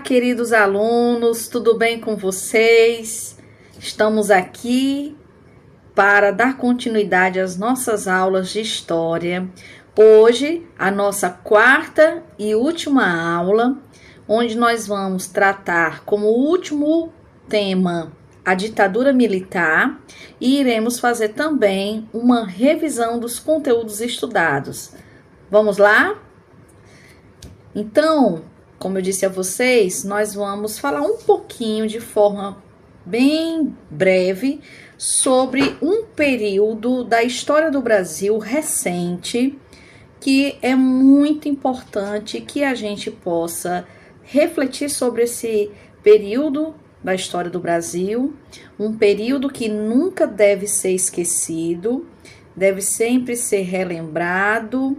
queridos alunos, tudo bem com vocês? Estamos aqui para dar continuidade às nossas aulas de história. Hoje, a nossa quarta e última aula, onde nós vamos tratar como último tema a ditadura militar e iremos fazer também uma revisão dos conteúdos estudados. Vamos lá? Então, como eu disse a vocês, nós vamos falar um pouquinho de forma bem breve sobre um período da história do Brasil recente que é muito importante que a gente possa refletir sobre esse período da história do Brasil, um período que nunca deve ser esquecido, deve sempre ser relembrado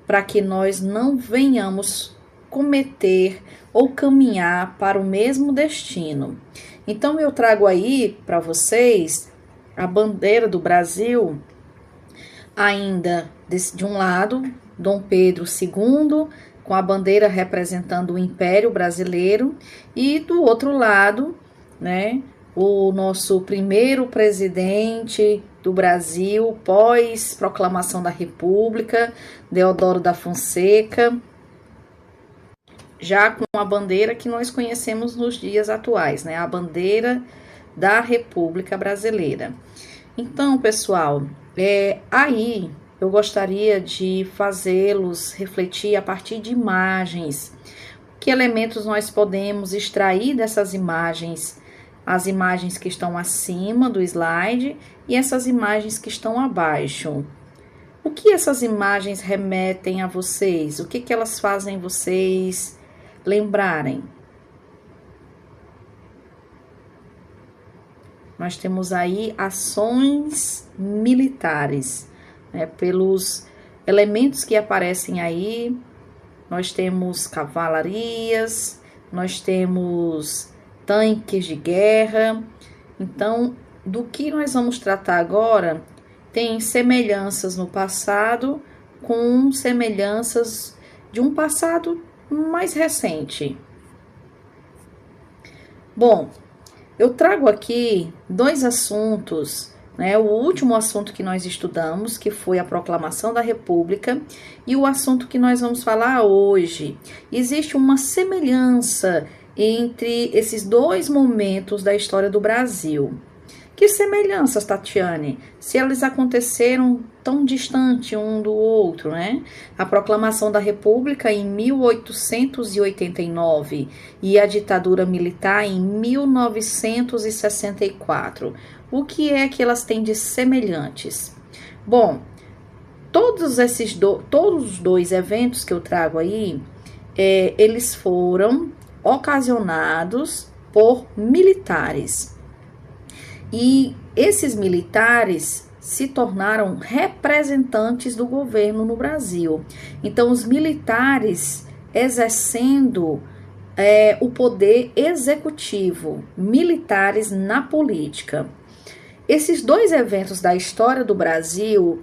para que nós não venhamos cometer ou caminhar para o mesmo destino. Então eu trago aí para vocês a bandeira do Brasil, ainda de um lado, Dom Pedro II, com a bandeira representando o Império Brasileiro, e do outro lado, né, o nosso primeiro presidente do Brasil, pós proclamação da República, Deodoro da Fonseca, já com a bandeira que nós conhecemos nos dias atuais, né, a bandeira da República Brasileira. Então, pessoal, aí eu gostaria de fazê-los refletir a partir de imagens. Que elementos nós podemos extrair dessas imagens? As imagens que estão acima do slide e essas imagens que estão abaixo. O que essas imagens remetem a vocês? O que elas fazem vocês lembrarem? Nós temos aí ações militares, né? Pelos elementos que aparecem aí, nós temos cavalarias, nós temos tanques de guerra. Então, do que nós vamos tratar agora tem semelhanças no passado com semelhanças de um passado mais recente. Bom, eu trago aqui dois assuntos, né? O último assunto que nós estudamos, que foi a proclamação da República, e o assunto que nós vamos falar hoje. Existe uma semelhança entre esses dois momentos da história do Brasil. Que semelhanças, Tatiane? Se eles aconteceram tão distante um do outro, né? A proclamação da República em 1889 e a ditadura militar em 1964. O que é que elas têm de semelhantes? Bom, todos os dois eventos que eu trago aí, eles foram ocasionados por militares. E esses militares se tornaram representantes do governo no Brasil. Então, os militares exercendo o poder executivo, militares na política. Esses dois eventos da história do Brasil,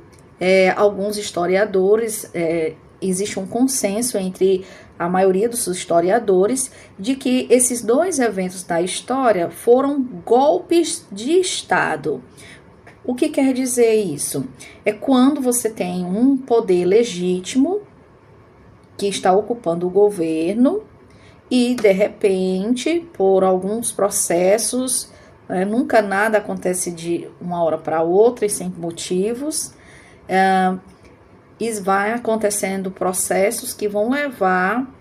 alguns historiadores, existe um consenso entre a maioria dos historiadores de que esses dois eventos da história foram golpes de Estado. O que quer dizer isso? É quando você tem um poder legítimo que está ocupando o governo e, de repente, por alguns processos, nunca nada acontece de uma hora para outra e sem motivos, e vai acontecendo processos que vão levar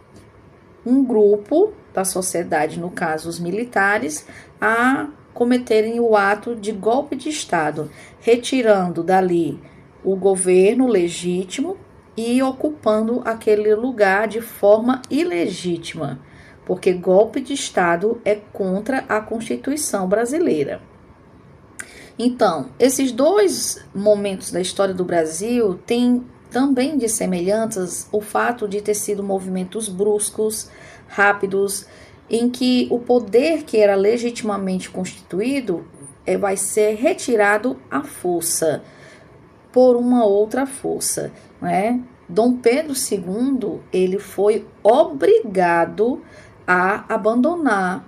um grupo da sociedade, no caso os militares, a cometerem o ato de golpe de Estado, retirando dali o governo legítimo e ocupando aquele lugar de forma ilegítima, porque golpe de Estado é contra a Constituição brasileira. Então, esses dois momentos da história do Brasil têm também de semelhanças o fato de ter sido movimentos bruscos, rápidos, em que o poder que era legitimamente constituído vai ser retirado à força, por uma outra força, né? Dom Pedro II, ele foi obrigado a abandonar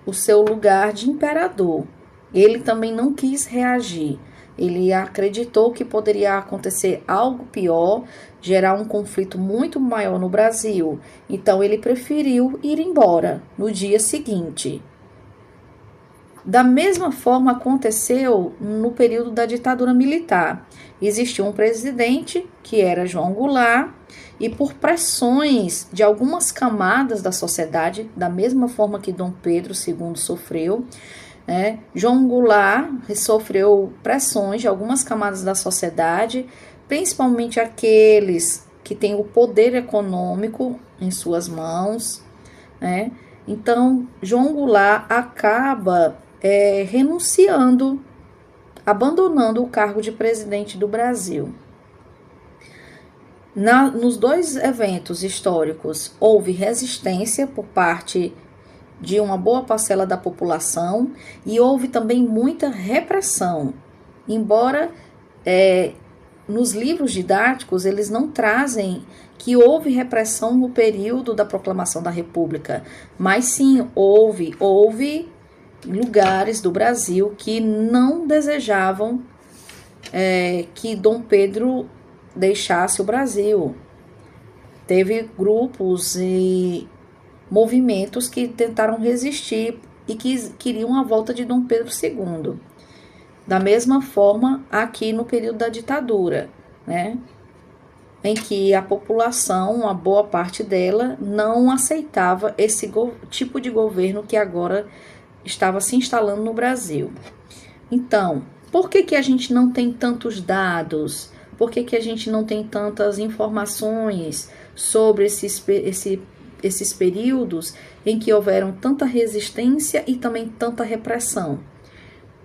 o seu lugar de imperador. Ele também não quis reagir. Ele acreditou que poderia acontecer algo pior, gerar um conflito muito maior no Brasil. Então ele preferiu ir embora no dia seguinte. Da mesma forma aconteceu no período da ditadura militar. Existiu um presidente, que era João Goulart, e por pressões de algumas camadas da sociedade, da mesma forma que Dom Pedro II sofreu, João Goulart sofreu pressões de algumas camadas da sociedade, principalmente aqueles que têm o poder econômico em suas mãos, né? Então, João Goulart acaba renunciando, abandonando o cargo de presidente do Brasil. Nos dois eventos históricos, houve resistência por parte de uma boa parcela da população e houve também muita repressão. Embora nos livros didáticos eles não trazem que houve repressão no período da proclamação da República, mas sim, houve lugares do Brasil que não desejavam que Dom Pedro deixasse o Brasil. Teve grupos e movimentos que tentaram resistir e que queriam a volta de Dom Pedro II. Da mesma forma, aqui no período da ditadura, né, em que a população, uma boa parte dela, não aceitava esse tipo de governo que agora estava se instalando no Brasil. Então, por que a gente não tem tantos dados? Por que a gente não tem tantas informações sobre esses períodos em que houveram tanta resistência e também tanta repressão?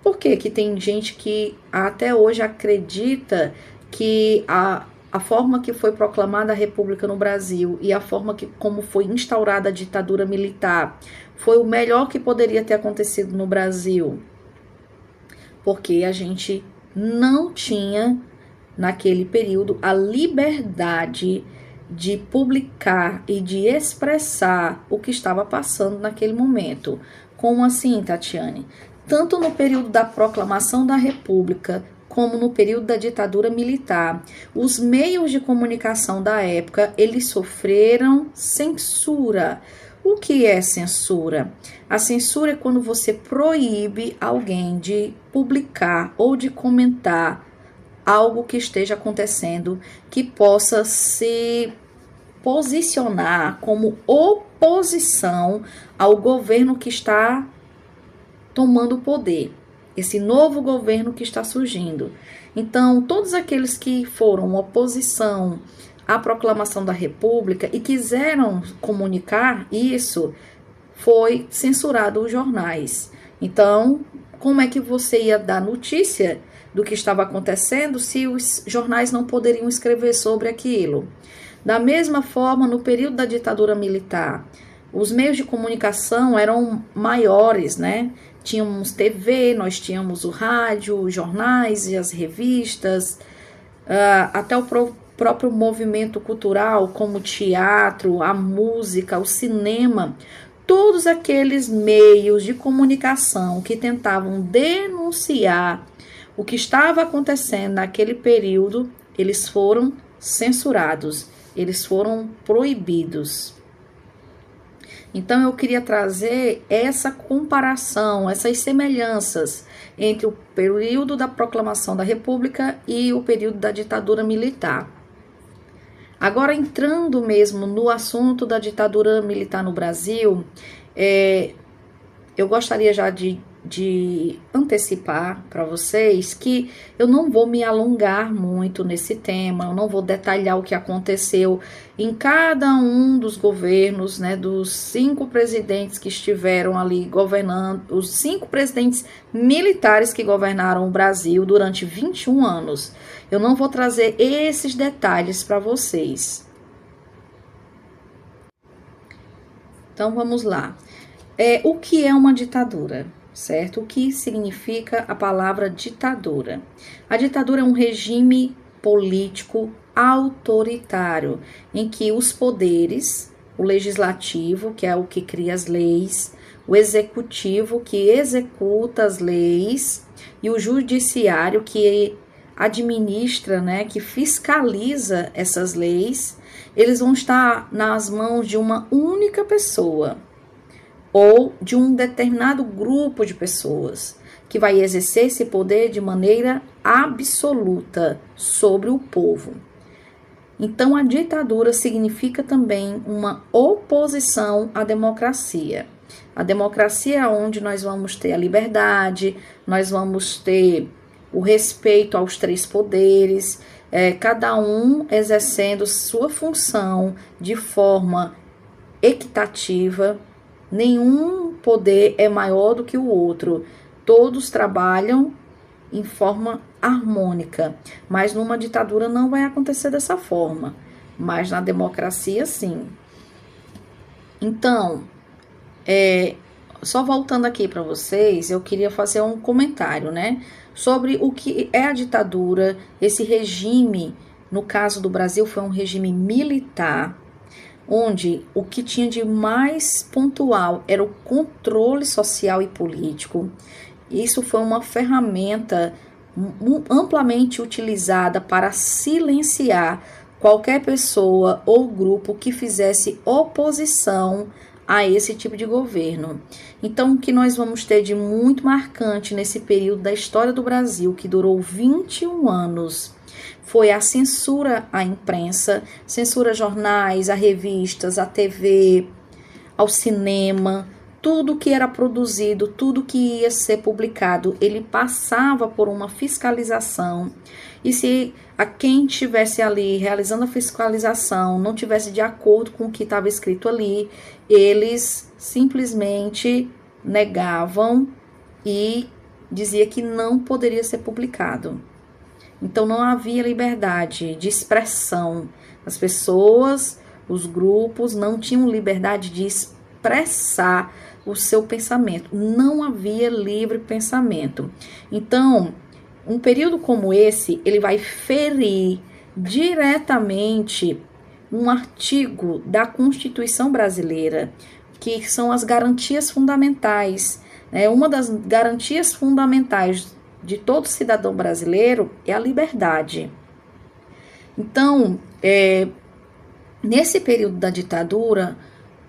Por que tem gente que até hoje acredita que a forma que foi proclamada a República no Brasil e a forma como foi instaurada a ditadura militar foi o melhor que poderia ter acontecido no Brasil? Porque a gente não tinha, naquele período, a liberdade de publicar e de expressar o que estava passando naquele momento. Como assim, Tatiane? Tanto no período da proclamação da República, como no período da ditadura militar, os meios de comunicação da época, eles sofreram censura. O que é censura? A censura é quando você proíbe alguém de publicar ou de comentar algo que esteja acontecendo que possa se posicionar como oposição ao governo que está tomando o poder, esse novo governo que está surgindo. Então, todos aqueles que foram oposição à proclamação da República e quiseram comunicar isso, foi censurado os jornais. Então, como é que você ia dar notícia do que estava acontecendo se os jornais não poderiam escrever sobre aquilo? Da mesma forma, no período da ditadura militar, os meios de comunicação eram maiores, né? Tínhamos TV, nós tínhamos o rádio, os jornais e as revistas, até o próprio movimento cultural, como o teatro, a música, o cinema. Todos aqueles meios de comunicação que tentavam denunciar o que estava acontecendo naquele período, eles foram censurados, eles foram proibidos. Então, eu queria trazer essa comparação, essas semelhanças entre o período da proclamação da República e o período da ditadura militar. Agora, entrando mesmo no assunto da ditadura militar no Brasil, eu gostaria já de antecipar para vocês que eu não vou me alongar muito nesse tema, eu não vou detalhar o que aconteceu em cada um dos governos, né, dos 5 presidentes que estiveram ali governando, os 5 presidentes militares que governaram o Brasil durante 21 anos. Eu não vou trazer esses detalhes para vocês. Então, vamos lá. O que é uma ditadura? Certo? O que significa a palavra ditadura? A ditadura é um regime político autoritário, em que os poderes o legislativo, que é o que cria as leis, o executivo, que executa as leis, e o judiciário, que administra, né, que fiscaliza essas leis. Eles vão estar nas mãos de uma única pessoa ou de um determinado grupo de pessoas que vai exercer esse poder de maneira absoluta sobre o povo. Então, a ditadura significa também uma oposição à democracia. A democracia é onde nós vamos ter a liberdade, nós vamos ter o respeito aos três poderes, cada um exercendo sua função de forma equitativa. Nenhum poder é maior do que o outro. Todos trabalham em forma harmônica, mas numa ditadura não vai acontecer dessa forma, mas na democracia sim. Então, só voltando aqui para vocês, eu queria fazer um comentário, né, sobre o que é a ditadura. Esse regime, no caso do Brasil, foi um regime militar, onde o que tinha de mais pontual era o controle social e político. Isso foi uma ferramenta amplamente utilizada para silenciar qualquer pessoa ou grupo que fizesse oposição a esse tipo de governo. Então, o que nós vamos ter de muito marcante nesse período da história do Brasil, que durou 21 anos, foi a censura à imprensa, censura a jornais, a revistas, a TV, ao cinema. Tudo que era produzido, tudo que ia ser publicado, ele passava por uma fiscalização. E se a quem estivesse ali realizando a fiscalização não tivesse de acordo com o que estava escrito ali, eles simplesmente negavam e dizia que não poderia ser publicado. Então não havia liberdade de expressão. As pessoas, os grupos não tinham liberdade de expressar o seu pensamento. Não havia livre pensamento. Então, um período como esse, ele vai ferir diretamente um artigo da Constituição brasileira, que são as garantias fundamentais. Uma das garantias fundamentais de todo cidadão brasileiro é a liberdade. Então, nesse período da ditadura,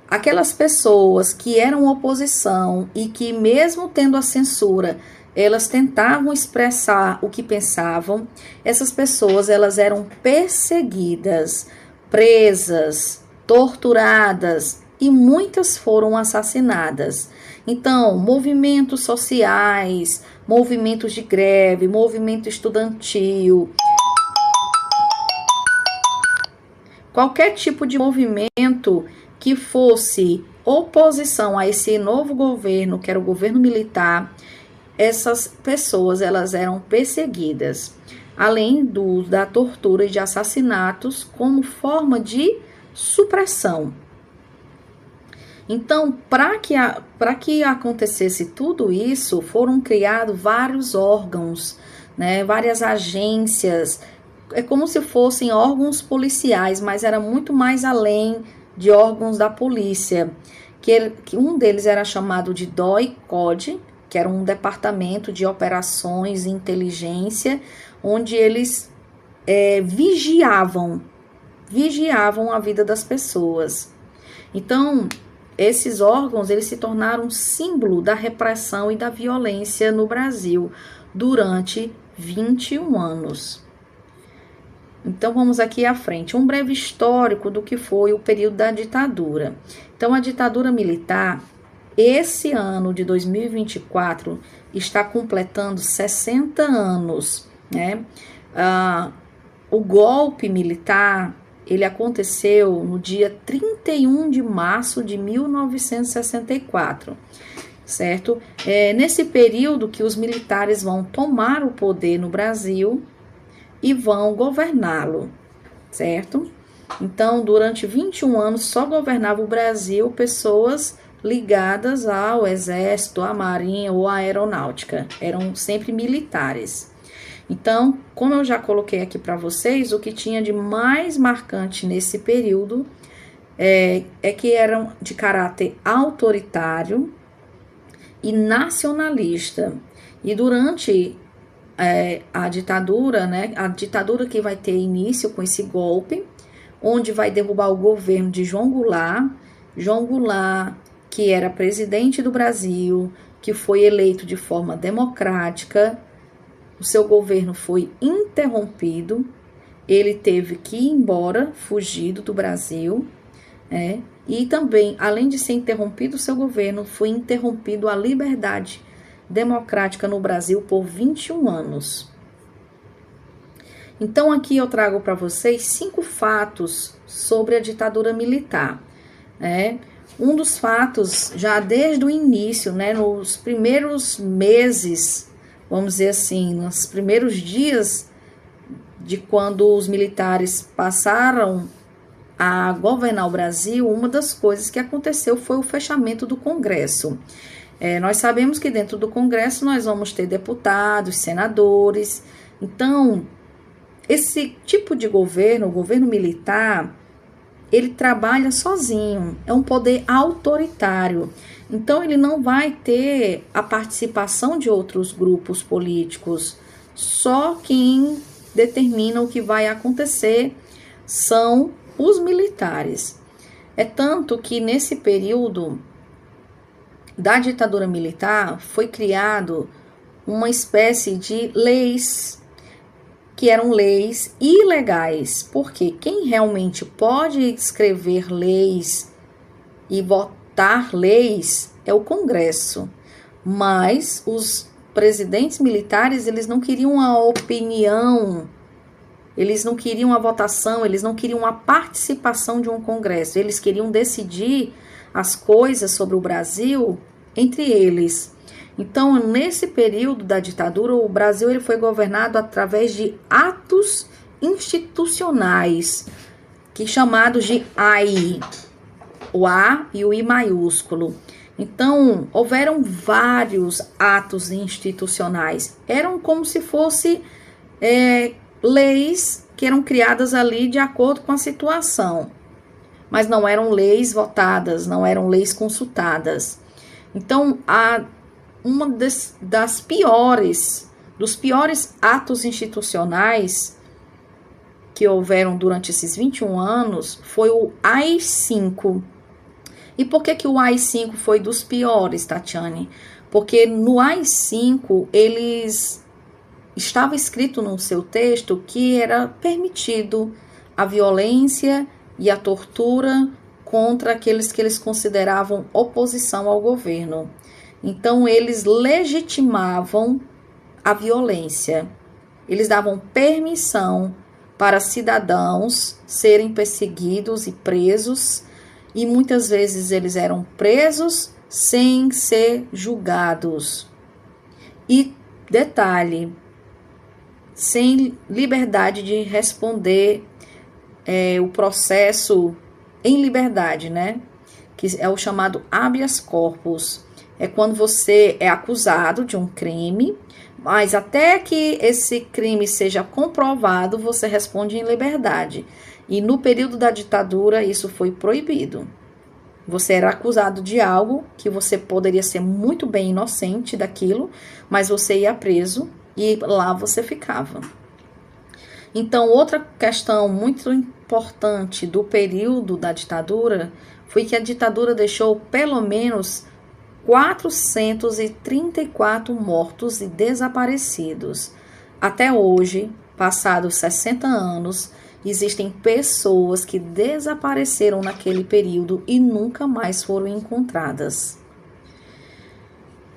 aquelas pessoas que eram oposição e que, mesmo tendo a censura, elas tentavam expressar o que pensavam, essas pessoas elas eram perseguidas, presas, torturadas e muitas foram assassinadas. Então, movimentos sociais, movimentos de greve, movimento estudantil, qualquer tipo de movimento que fosse oposição a esse novo governo, que era o governo militar, essas pessoas elas eram perseguidas, além da tortura e de assassinatos como forma de supressão. Então, para que acontecesse tudo isso, foram criados vários órgãos, né, várias agências, é como se fossem órgãos policiais, mas era muito mais além de órgãos da polícia, que um deles era chamado de DOI-CODE, que era um departamento de operações e inteligência, onde eles vigiavam a vida das pessoas. Então, esses órgãos eles se tornaram símbolo da repressão e da violência no Brasil durante 21 anos. Então, vamos aqui à frente. Um breve histórico do que foi o período da ditadura. Então, a ditadura militar, esse ano de 2024, está completando 60 anos, né? O golpe militar, ele aconteceu no dia 31 de março de 1964, certo? Nesse período que os militares vão tomar o poder no Brasil e vão governá-lo, certo? Então, durante 21 anos, só governava o Brasil pessoas ligadas ao Exército, à Marinha ou à Aeronáutica. Eram sempre militares. Então, como eu já coloquei aqui para vocês, o que tinha de mais marcante nesse período é que eram de caráter autoritário e nacionalista. E durante a ditadura, né, a ditadura que vai ter início com esse golpe, onde vai derrubar o governo de João Goulart, que era presidente do Brasil, que foi eleito de forma democrática, o seu governo foi interrompido, ele teve que ir embora, fugido do Brasil, e também, além de ser interrompido o seu governo, foi interrompido a liberdade democrática no Brasil por 21 anos. Então, aqui eu trago para vocês 5 fatos sobre a ditadura militar. Um dos fatos, já desde o início, nos primeiros meses, vamos dizer assim, nos primeiros dias de quando os militares passaram a governar o Brasil, uma das coisas que aconteceu foi o fechamento do Congresso. Nós sabemos que dentro do Congresso nós vamos ter deputados, senadores. Então, esse tipo de governo, o governo militar, ele trabalha sozinho, é um poder autoritário. Então, ele não vai ter a participação de outros grupos políticos. Só quem determina o que vai acontecer são os militares. É tanto que nesse período da ditadura militar foi criado uma espécie de leis, que eram leis ilegais, porque quem realmente pode escrever leis e votar leis é o Congresso, mas os presidentes militares, eles não queriam a opinião, eles não queriam a votação, eles não queriam a participação de um Congresso, eles queriam decidir as coisas sobre o Brasil entre eles. Então, nesse período da ditadura, o Brasil ele foi governado através de atos institucionais, que chamados de AI, o A e o I maiúsculo. Então, houveram vários atos institucionais. Eram como se fossem leis que eram criadas ali de acordo com a situação. Mas não eram leis votadas, não eram leis consultadas. Então, dos piores atos institucionais que houveram durante esses 21 anos foi o AI-5. E por que o AI-5 foi dos piores, Tatiane? Porque no AI-5, estava escrito no seu texto que era permitido a violência e a tortura contra aqueles que eles consideravam oposição ao governo. Então, eles legitimavam a violência. Eles davam permissão para cidadãos serem perseguidos e presos, e muitas vezes eles eram presos sem ser julgados. E, detalhe, sem liberdade de responder o processo em liberdade, que é o chamado habeas corpus. É quando você é acusado de um crime, mas até que esse crime seja comprovado, você responde em liberdade. E no período da ditadura, isso foi proibido. Você era acusado de algo que você poderia ser muito bem inocente daquilo, mas você ia preso e lá você ficava. Então, outra questão muito importante do período da ditadura foi que a ditadura deixou pelo menos 434 mortos e desaparecidos. Até hoje, passados 60 anos, existem pessoas que desapareceram naquele período e nunca mais foram encontradas.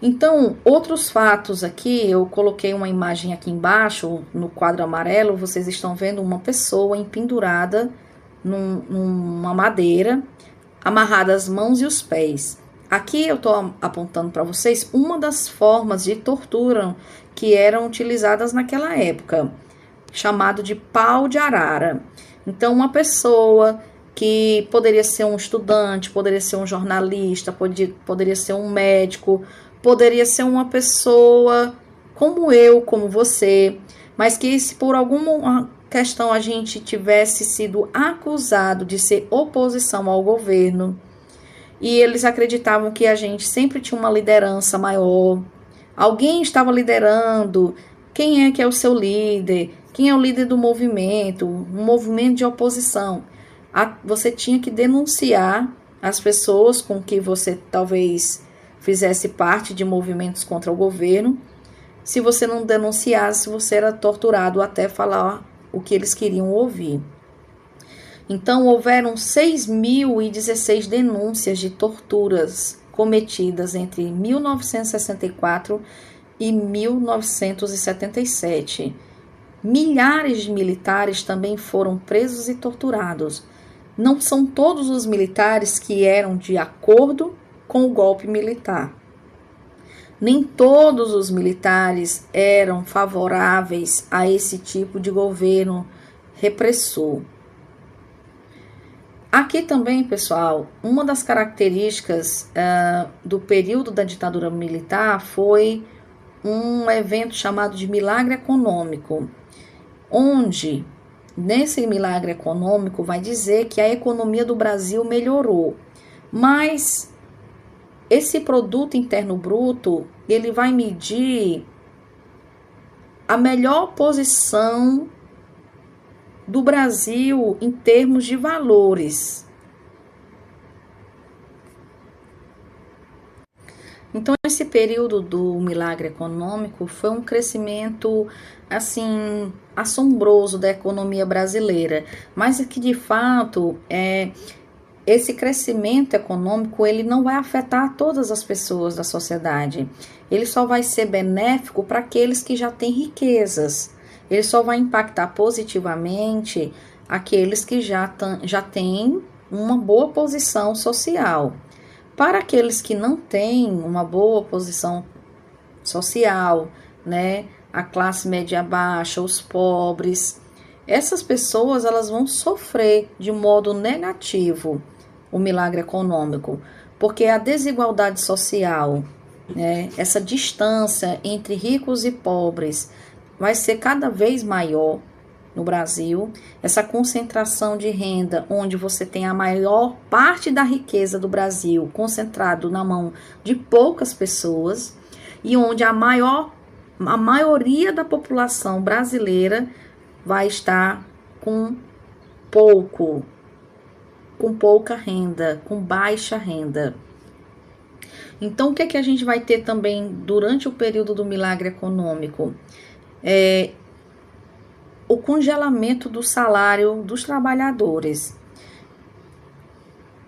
Então, outros fatos aqui, eu coloquei uma imagem aqui embaixo, no quadro amarelo, vocês estão vendo uma pessoa empendurada numa madeira, amarrada as mãos e os pés. Aqui eu estou apontando para vocês uma das formas de tortura que eram utilizadas naquela época, chamado de pau de arara. Então, uma pessoa que poderia ser um estudante, poderia ser um jornalista, poderia ser um médico, poderia ser uma pessoa como eu, como você, mas que se por alguma questão a gente tivesse sido acusado de ser oposição ao governo, e eles acreditavam que a gente sempre tinha uma liderança maior, alguém estava liderando, quem é que é o seu líder, quem é o líder do movimento, um movimento de oposição. Você tinha que denunciar as pessoas com que você talvez fizesse parte de movimentos contra o governo. Se você não denunciasse, você era torturado até falar o que eles queriam ouvir. Então, houveram 6.016 denúncias de torturas cometidas entre 1964 e 1977. Milhares de militares também foram presos e torturados. Não são todos os militares que eram de acordo com o golpe militar. Nem todos os militares eram favoráveis a esse tipo de governo repressor. Aqui também, pessoal, uma das características do período da ditadura militar foi um evento chamado de milagre econômico, onde, nesse milagre econômico, vai dizer que a economia do Brasil melhorou, mas esse produto interno bruto, ele vai medir a melhor posição do Brasil em termos de valores. Então, esse período do milagre econômico foi um crescimento, assim, assombroso da economia brasileira, mas que, de fato, esse crescimento econômico, ele não vai afetar todas as pessoas da sociedade. Ele só vai ser benéfico para aqueles que já têm riquezas. Ele só vai impactar positivamente aqueles que já têm uma boa posição social. Para aqueles que não têm uma boa posição social, né, a classe média baixa, os pobres, essas pessoas elas vão sofrer de modo negativo o milagre econômico, porque a desigualdade social, né, essa distância entre ricos e pobres vai ser cada vez maior no Brasil, essa concentração de renda, onde você tem a maior parte da riqueza do Brasil concentrado na mão de poucas pessoas, e onde a maioria da população brasileira vai estar com pouca renda, com baixa renda. Então, o que é que a gente vai ter também durante o período do milagre econômico? O congelamento do salário dos trabalhadores.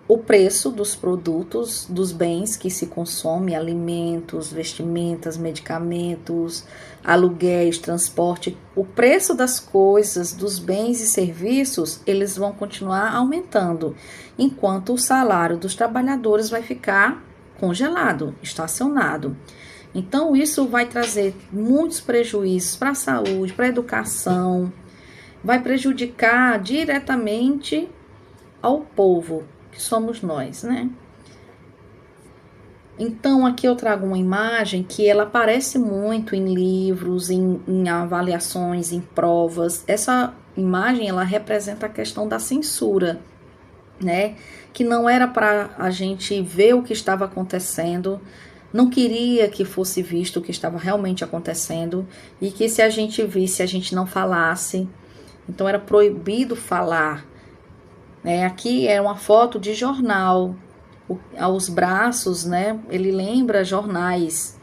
O preço dos produtos, dos bens que se consomem, alimentos, vestimentas, medicamentos, aluguéis, transporte, o preço das coisas, dos bens e serviços, eles vão continuar aumentando, enquanto o salário dos trabalhadores vai ficar congelado, estacionado. Então, isso vai trazer muitos prejuízos para a saúde, para a educação, vai prejudicar diretamente ao povo, que somos nós, né? Então, aqui eu trago uma imagem que ela aparece muito em livros, em avaliações, em provas. Essa imagem, ela representa a questão da censura, né? Que não era para a gente ver o que estava acontecendo, não queria que fosse visto o que estava realmente acontecendo, e que se a gente visse, a gente não falasse. Então, era proibido falar. Aqui é uma foto de jornal. Aos braços, né? Ele lembra jornais.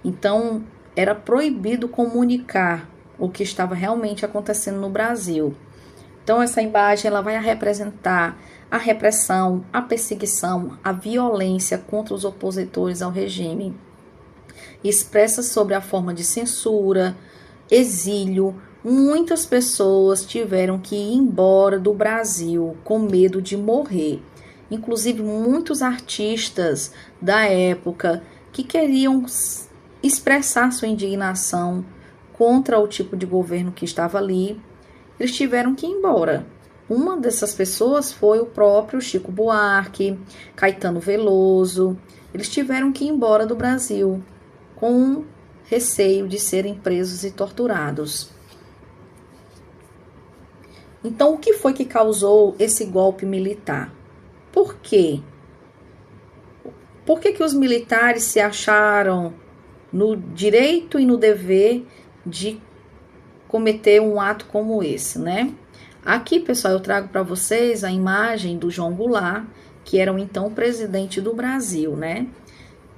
Então, era proibido comunicar o que estava realmente acontecendo no Brasil. Então, essa imagem ela vai representar a repressão, a perseguição, a violência contra os opositores ao regime, expressa sobre a forma de censura, exílio. Muitas pessoas tiveram que ir embora do Brasil com medo de morrer. Inclusive, muitos artistas da época que queriam expressar sua indignação contra o tipo de governo que estava ali, eles tiveram que ir embora. Uma dessas pessoas foi o próprio Chico Buarque, Caetano Veloso. Eles tiveram que ir embora do Brasil com receio de serem presos e torturados. Então, o que foi que causou esse golpe militar? Por quê? Por que os militares se acharam no direito e no dever de cometer um ato como esse, né? Aqui, pessoal, eu trago para vocês a imagem do João Goulart, que era o então presidente do Brasil, né?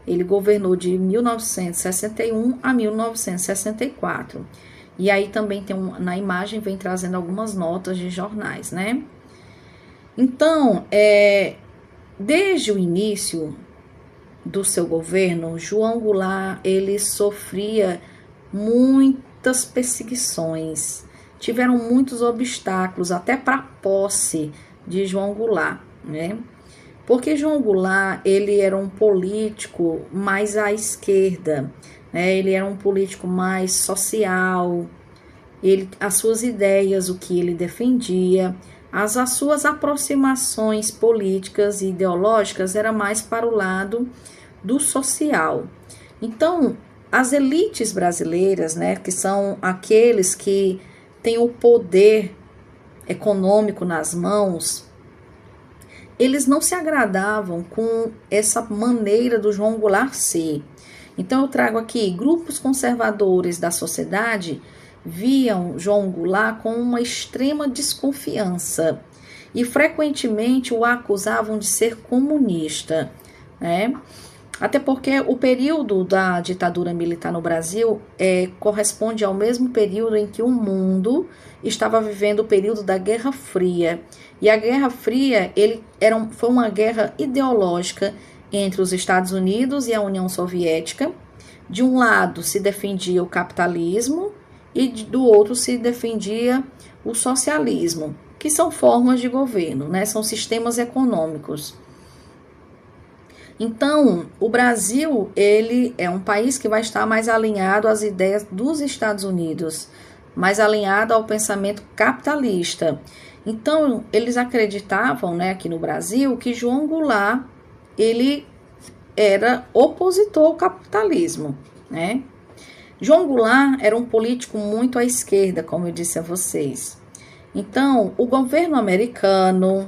Ele governou de 1961 a 1964. E aí também tem na imagem vem trazendo algumas notas de jornais, né? Então, desde o início do seu governo, João Goulart, ele sofria muitas perseguições. Tiveram muitos obstáculos até para a posse de João Goulart, né? Porque João Goulart, ele era um político mais à esquerda, né? Ele era um político mais social, as suas ideias, o que ele defendia, as suas aproximações políticas e ideológicas era mais para o lado do social. Então, as elites brasileiras, né, que são aqueles que têm o poder econômico nas mãos, eles não se agradavam com essa maneira do João Goulart ser. Então, eu trago aqui grupos conservadores da sociedade viam João Goulart com uma extrema desconfiança e frequentemente o acusavam de ser comunista, né? Até porque o período da ditadura militar no Brasil corresponde ao mesmo período em que o mundo estava vivendo o período da Guerra Fria. E a Guerra Fria foi uma guerra ideológica entre os Estados Unidos e a União Soviética. De um lado se defendia o capitalismo e do outro se defendia o socialismo, que são formas de governo, né? São sistemas econômicos. Então, o Brasil, ele é um país que vai estar mais alinhado às ideias dos Estados Unidos, mais alinhado ao pensamento capitalista. Então, eles acreditavam, né, aqui no Brasil, que João Goulart, ele era opositor ao capitalismo, né? João Goulart era um político muito à esquerda, como eu disse a vocês. Então, o governo americano,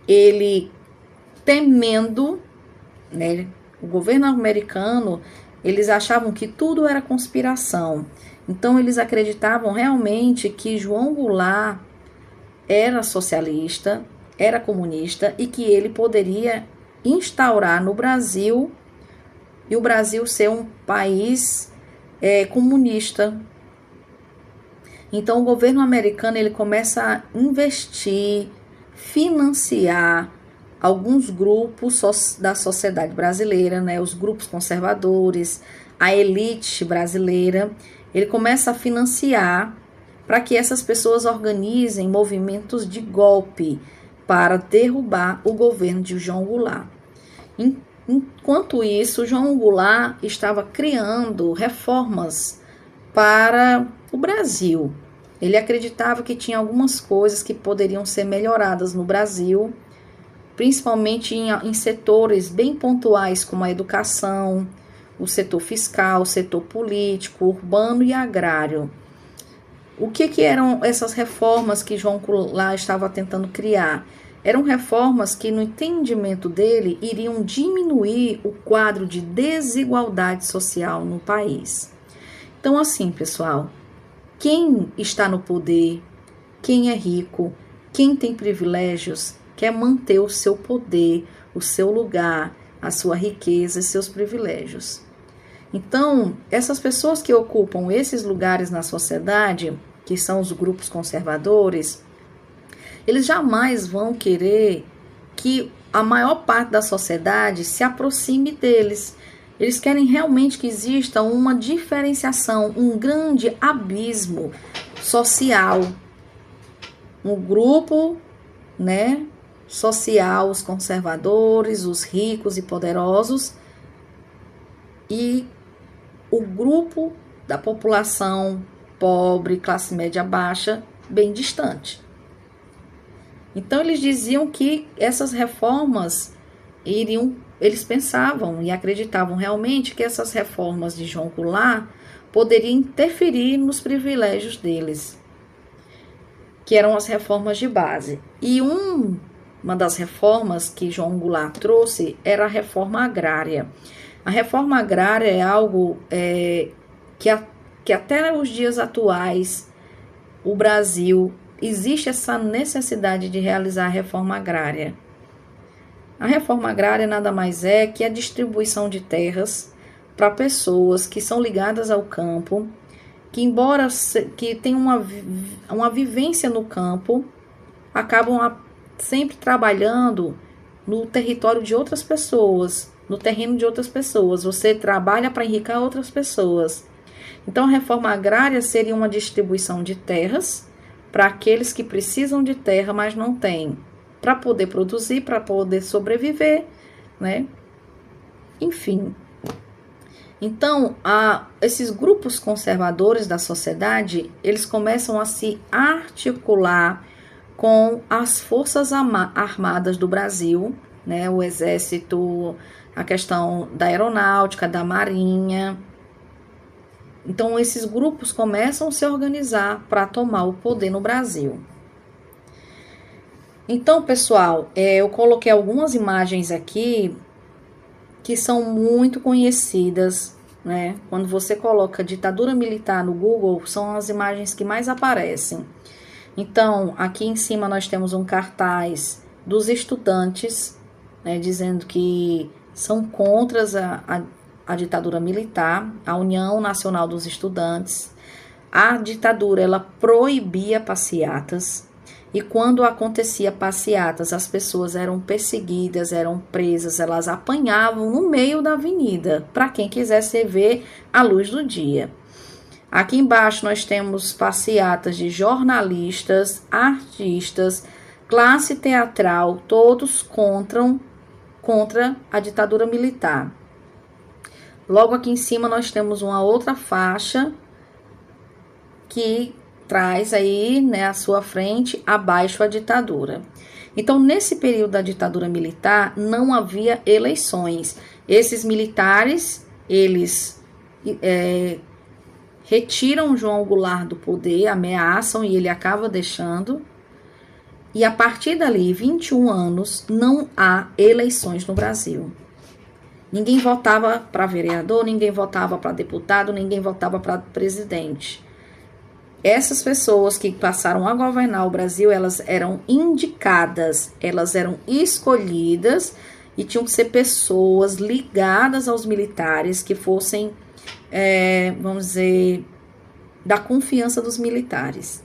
ele temendo, né, o governo americano, eles achavam que tudo era conspiração. Então, eles acreditavam realmente que João Goulart era socialista, era comunista e que ele poderia instaurar no Brasil e o Brasil ser um país comunista. Então, o governo americano ele começa a investir, financiar alguns grupos da sociedade brasileira, né, os grupos conservadores, a elite brasileira. Ele começa a financiar para que essas pessoas organizem movimentos de golpe para derrubar o governo de João Goulart. Enquanto isso, João Goulart estava criando reformas para o Brasil. Ele acreditava que tinha algumas coisas que poderiam ser melhoradas no Brasil, principalmente em setores bem pontuais como a educação, o setor fiscal, o setor político, urbano e agrário. O que eram essas reformas que João Goulart estava tentando criar? Eram reformas que, no entendimento dele, iriam diminuir o quadro de desigualdade social no país. Então, assim, pessoal, quem está no poder, quem é rico, quem tem privilégios, quer manter o seu poder, o seu lugar, a sua riqueza e seus privilégios. Então, essas pessoas que ocupam esses lugares na sociedade, que são os grupos conservadores, eles jamais vão querer que a maior parte da sociedade se aproxime deles. Eles querem realmente que exista uma diferenciação, um grande abismo social. Um grupo, né, social, os conservadores, os ricos e poderosos, e o grupo da população pobre, classe média baixa, bem distante. Então, eles diziam que essas reformas eles pensavam e acreditavam realmente que essas reformas de João Goulart poderiam interferir nos privilégios deles. que eram as reformas de base. E uma das reformas que João Goulart trouxe era a reforma agrária. A reforma agrária é algo que até os dias atuais, o Brasil, existe essa necessidade de realizar a reforma agrária. A reforma agrária nada mais é que a distribuição de terras para pessoas que são ligadas ao campo, que embora que tenham uma vivência no campo, acabam sempre trabalhando no território de outras pessoas, no terreno de outras pessoas. Você trabalha para enriquecer outras pessoas. Então, a reforma agrária seria uma distribuição de terras para aqueles que precisam de terra, mas não têm, para poder produzir, para poder sobreviver, né? Enfim. Então, esses grupos conservadores da sociedade, eles começam a se articular com as forças armadas do Brasil, né? O exército, a questão da aeronáutica, da marinha. Então, esses grupos começam a se organizar para tomar o poder no Brasil. Então, pessoal, eu coloquei algumas imagens aqui que são muito conhecidas, né? Quando você coloca ditadura militar no Google, são as imagens que mais aparecem. Então, aqui em cima nós temos um cartaz dos estudantes, né, dizendo que são contra a ditadura militar, a União Nacional dos Estudantes. A ditadura, ela proibia passeatas, e quando acontecia passeatas, as pessoas eram perseguidas, eram presas, elas apanhavam no meio da avenida, para quem quisesse ver a luz do dia. Aqui embaixo nós temos passeatas de jornalistas, artistas, classe teatral, todos contra a ditadura militar. Logo aqui em cima nós temos uma outra faixa que traz aí, né, à sua frente, abaixo a ditadura. Então, nesse período da ditadura militar, não havia eleições. Esses militares, eles retiram João Goulart do poder, ameaçam e ele acaba deixando. E a partir dali, 21 anos, não há eleições no Brasil. Ninguém votava para vereador, ninguém votava para deputado, ninguém votava para presidente. Essas pessoas que passaram a governar o Brasil, elas eram indicadas, elas eram escolhidas e tinham que ser pessoas ligadas aos militares, que fossem, vamos dizer, da confiança dos militares.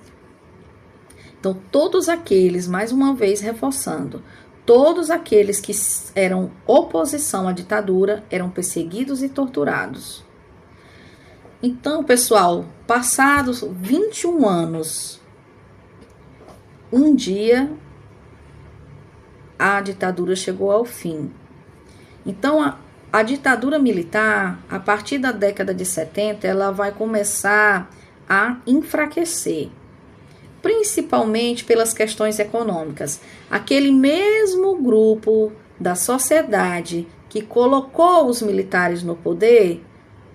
Então, todos aqueles, mais uma vez reforçando, todos aqueles que eram oposição à ditadura eram perseguidos e torturados. Então, pessoal, passados 21 anos, um dia a ditadura chegou ao fim. Então, a ditadura militar, a partir da década de 70, ela vai começar a enfraquecer, principalmente pelas questões econômicas. Aquele mesmo grupo da sociedade que colocou os militares no poder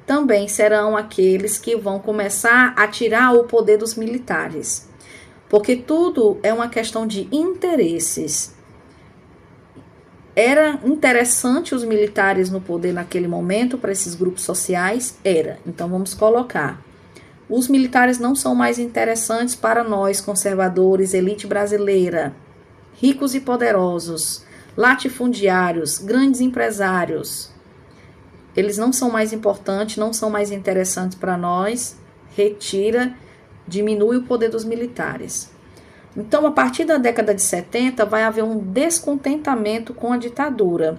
também serão aqueles que vão começar a tirar o poder dos militares. Porque tudo é uma questão de interesses. Era interessante os militares no poder naquele momento para esses grupos sociais? Era. Então vamos colocar. Os militares não são mais interessantes para nós, conservadores, elite brasileira, ricos e poderosos, latifundiários, grandes empresários. Eles não são mais importantes, não são mais interessantes para nós. Retira, diminui o poder dos militares. Então, a partir da década de 70, vai haver um descontentamento com a ditadura.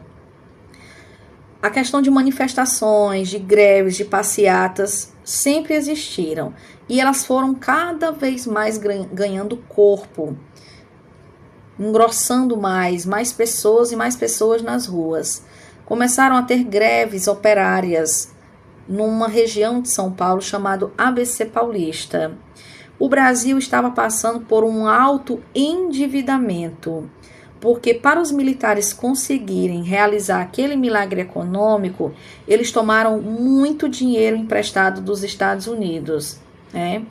A questão de manifestações, de greves, de passeatas, sempre existiram. E elas foram cada vez mais ganhando corpo, engrossando mais pessoas e mais pessoas nas ruas. Começaram a ter greves operárias numa região de São Paulo chamado ABC Paulista. O Brasil estava passando por um alto endividamento, porque para os militares conseguirem realizar aquele milagre econômico, eles tomaram muito dinheiro emprestado dos Estados Unidos, né?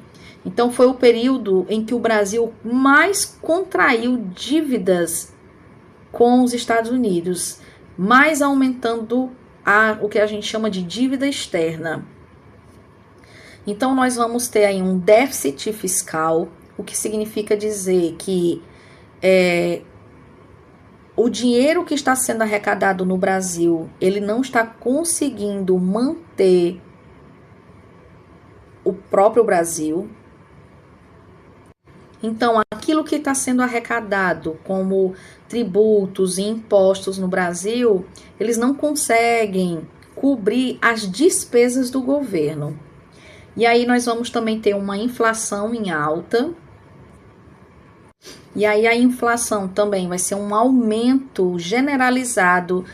Então, foi o período em que o Brasil mais contraiu dívidas com os Estados Unidos, mais aumentando o que a gente chama de dívida externa. Então, nós vamos ter aí um déficit fiscal, o que significa dizer que o dinheiro que está sendo arrecadado no Brasil, ele não está conseguindo manter o próprio Brasil. Então, aquilo que está sendo arrecadado como tributos e impostos no Brasil, eles não conseguem cobrir as despesas do governo. E aí nós vamos também ter uma inflação em alta. E aí a inflação também vai ser um aumento generalizado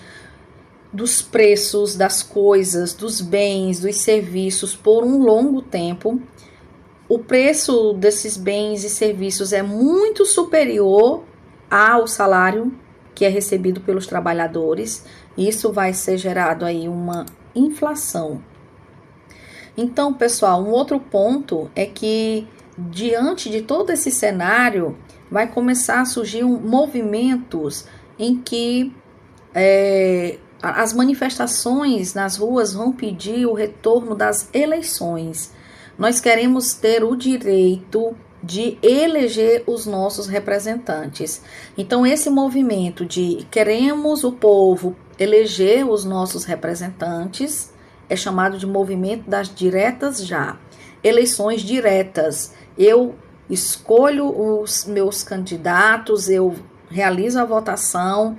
dos preços das coisas, dos bens, dos serviços por um longo tempo. O preço desses bens e serviços é muito superior ao salário que é recebido pelos trabalhadores. Isso vai ser gerado aí uma inflação. Então, pessoal, um outro ponto é que diante de todo esse cenário, vai começar a surgir movimentos em que as manifestações nas ruas vão pedir o retorno das eleições. Nós queremos ter o direito de eleger os nossos representantes. Então, esse movimento de queremos o povo eleger os nossos representantes é chamado de movimento das diretas já. Eleições diretas. Eu escolho os meus candidatos, eu realizo a votação,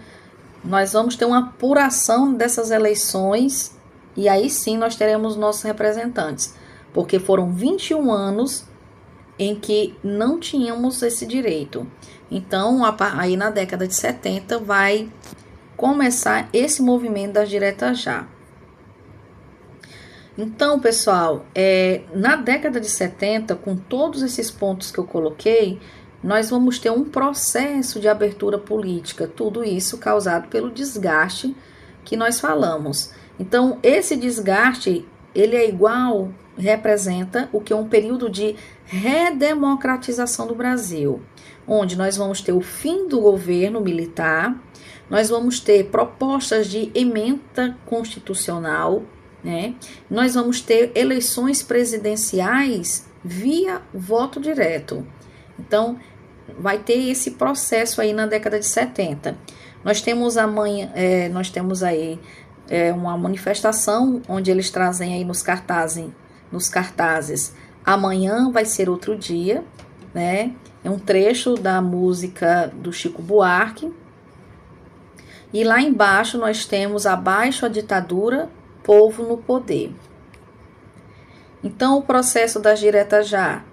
nós vamos ter uma apuração dessas eleições e aí sim nós teremos nossos representantes. Porque foram 21 anos em que não tínhamos esse direito. Então, aí na década de 70 vai começar esse movimento das diretas já. Então, pessoal, na década de 70, com todos esses pontos que eu coloquei, nós vamos ter um processo de abertura política, tudo isso causado pelo desgaste que nós falamos. Então, esse desgaste, ele é igual, representa o que é um período de redemocratização do Brasil, onde nós vamos ter o fim do governo militar, nós vamos ter propostas de emenda constitucional, né? Nós vamos ter eleições presidenciais via voto direto. Então, vai ter esse processo aí na década de 70. Nós temos aí uma manifestação onde eles trazem aí nos cartazes, amanhã vai ser outro dia, né? É um trecho da música do Chico Buarque. E lá embaixo nós temos abaixo a ditadura, povo no poder. Então, o processo das diretas já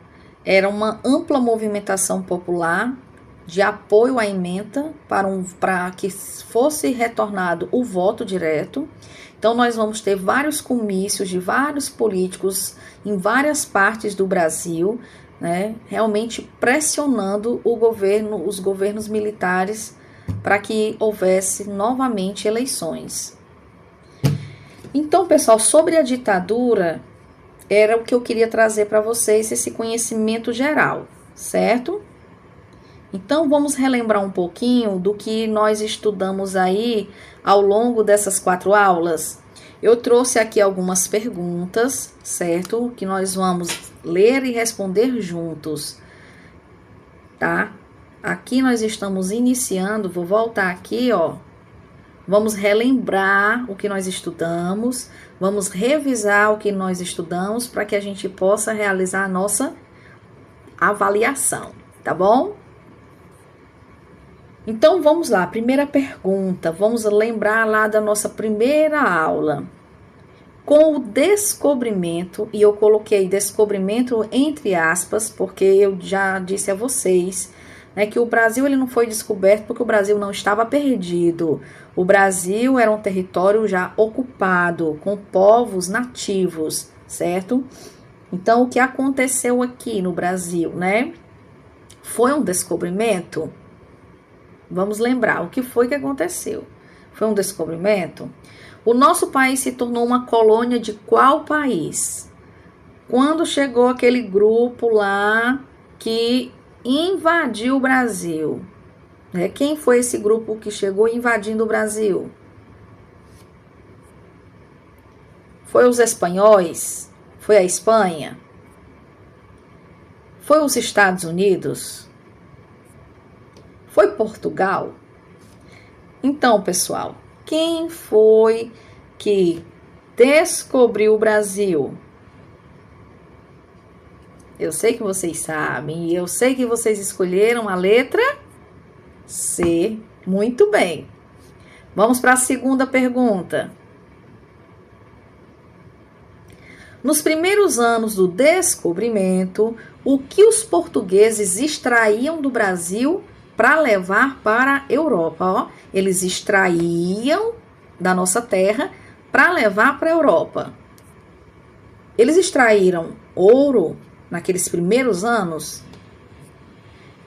era uma ampla movimentação popular de apoio à emenda para que fosse retornado o voto direto. Então, nós vamos ter vários comícios de vários políticos em várias partes do Brasil, né, realmente pressionando os governos militares para que houvesse novamente eleições. Então, pessoal, sobre a ditadura, era o que eu queria trazer para vocês, esse conhecimento geral, certo? Então, vamos relembrar um pouquinho do que nós estudamos aí ao longo dessas 4 aulas. Eu trouxe aqui algumas perguntas, certo? Que nós vamos ler e responder juntos, tá? Aqui nós estamos iniciando, vou voltar aqui, ó. Vamos relembrar o que nós estudamos, vamos revisar o que nós estudamos para que a gente possa realizar a nossa avaliação, tá bom? Então, vamos lá, primeira pergunta, vamos lembrar lá da nossa primeira aula. Com o descobrimento, e eu coloquei descobrimento entre aspas, porque eu já disse a vocês, né, que o Brasil ele não foi descoberto porque o Brasil não estava perdido. O Brasil era um território já ocupado, com povos nativos, certo? Então, o que aconteceu aqui no Brasil, né? Foi um descobrimento? Vamos lembrar, o que foi que aconteceu? Foi um descobrimento? O nosso país se tornou uma colônia de qual país? Quando chegou aquele grupo lá que invadiu o Brasil, né? Quem foi esse grupo que chegou invadindo o Brasil? Foi os espanhóis? Foi a Espanha? Foi os Estados Unidos? Foi Portugal? Então, pessoal, quem foi que descobriu o Brasil? Eu sei que vocês sabem, e eu sei que vocês escolheram a letra C. Muito bem. Vamos para a segunda pergunta. Nos primeiros anos do descobrimento, o que os portugueses extraíam do Brasil para levar para a Europa? Ó, eles extraíam da nossa terra para levar para a Europa. Eles extraíram ouro naqueles primeiros anos.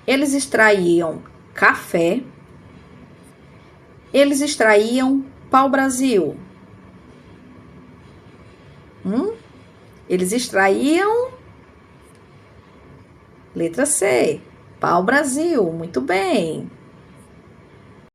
Eles extraíam café. Eles extraíam pau-brasil. Eles extraíam, letra C, pau-brasil, muito bem.